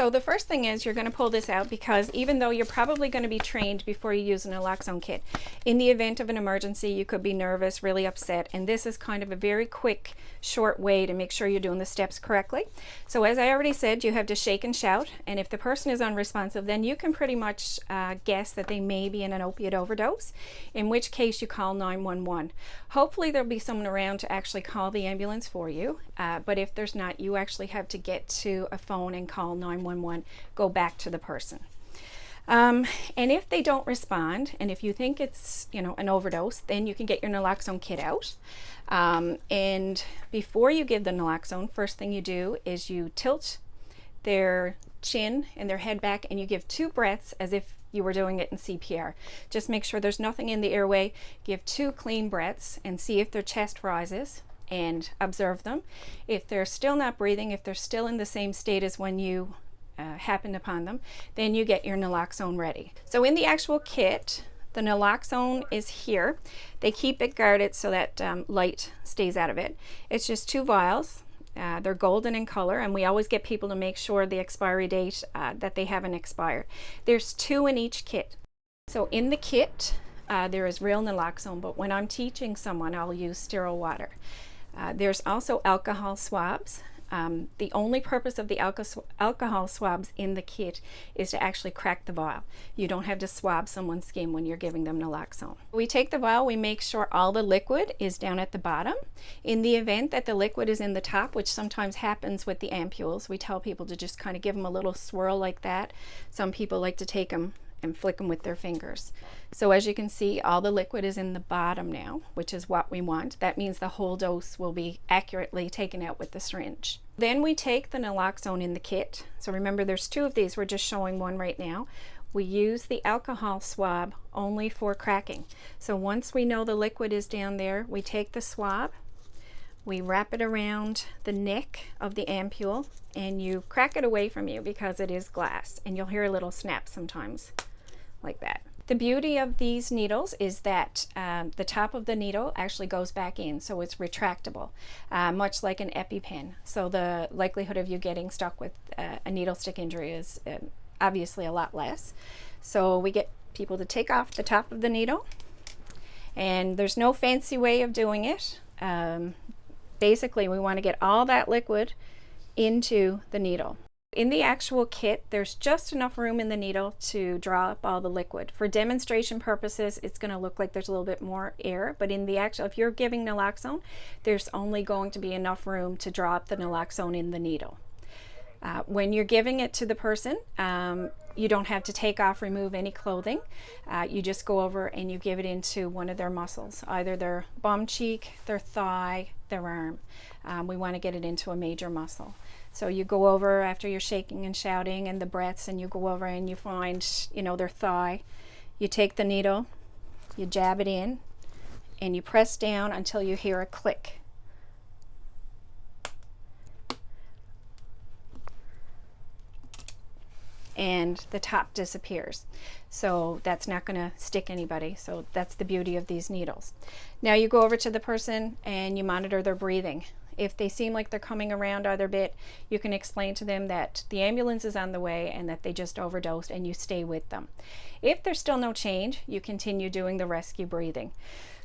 So the first thing is you're going to pull this out, because even though you're probably going to be trained before you use an naloxone kit, in the event of an emergency, you could be nervous, really upset, and this is kind of a very quick, short way to make sure you're doing the steps correctly. So as I already said, you have to shake and shout, and if the person is unresponsive, then you can pretty much guess that they may be in an opiate overdose, in which case you call 911. Hopefully there'll be someone around to actually call the ambulance for you, but if there's not, you actually have to get to a phone and call 911, go back to the person. And if they don't respond, and if you think it's, you know, an overdose, then you can get your naloxone kit out. And before you give the naloxone, first thing you do is you tilt their chin and their head back, and you give 2 breaths as if you were doing it in CPR. Just make sure there's nothing in the airway. Give 2 clean breaths and see if their chest rises, and observe them. If they're still not breathing, if they're still in the same state as when you happened upon them, then you get your naloxone ready. So in the actual kit, the naloxone is here. They keep it guarded so that light stays out of it. It's just 2 vials. They're golden in color, and we always get people to make sure the expiry date, that they haven't expired. There's 2 in each kit. So in the kit, there is real naloxone, but when I'm teaching someone, I'll use sterile water. There's also alcohol swabs. The only purpose of the alcohol swabs in the kit is to actually crack the vial. You don't have to swab someone's skin when you're giving them naloxone. We take the vial, we make sure all the liquid is down at the bottom. In the event that the liquid is in the top, which sometimes happens with the ampules, we tell people to just kind of give them a little swirl like that. Some people like to take them and flick them with their fingers. So as you can see, all the liquid is in the bottom now, which is what we want. That means the whole dose will be accurately taken out with the syringe. Then we take the naloxone in the kit. So remember, there's 2 of these. We're just showing one right now. We use the alcohol swab only for cracking. So once we know the liquid is down there, we take the swab, we wrap it around the neck of the ampule, and you crack it away from you because it is glass, and you'll hear a little snap sometimes like that. The beauty of these needles is that the top of the needle actually goes back in, so it's retractable, much like an EpiPen. So the likelihood of you getting stuck with a needle stick injury is obviously a lot less. So we get people to take off the top of the needle, and there's no fancy way of doing it. Basically, we want to get all that liquid into the needle. In the actual kit, there's just enough room in the needle to draw up all the liquid. For demonstration purposes, it's going to look like there's a little bit more air, but in the actual, if you're giving naloxone, there's only going to be enough room to draw up the naloxone in the needle. When you're giving it to the person, you don't have to take off, remove any clothing. You just go over and you give it into one of their muscles, either their bum cheek, their thigh, their arm. We want to get it into a major muscle. So you go over after you're shaking and shouting and the breaths, and you go over and you find, you know, their thigh. You take the needle, you jab it in, and you press down until you hear a click. And the top disappears. So that's not going to stick anybody. So that's the beauty of these needles. Now you go over to the person and you monitor their breathing. If they seem like they're coming around either bit, you can explain to them that the ambulance is on the way and that they just overdosed, and you stay with them. If there's still no change, you continue doing the rescue breathing.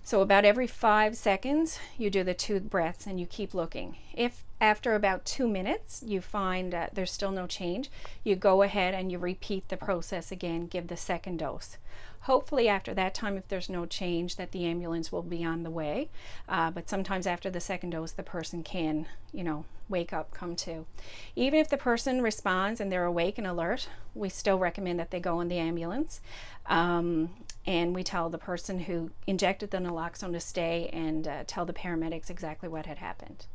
So about every 5 seconds, you do the 2 breaths and you keep looking. If after about 2 minutes you find there's still no change, you go ahead and you repeat the process again, give the 2nd dose. Hopefully after that time, if there's no change, that the ambulance will be on the way. But sometimes after the 2nd dose, the person can, you know, wake up, come to. Even if the person responds and they're awake and alert, we still recommend that they go in the ambulance. And we tell the person who injected the naloxone to stay and tell the paramedics exactly what had happened.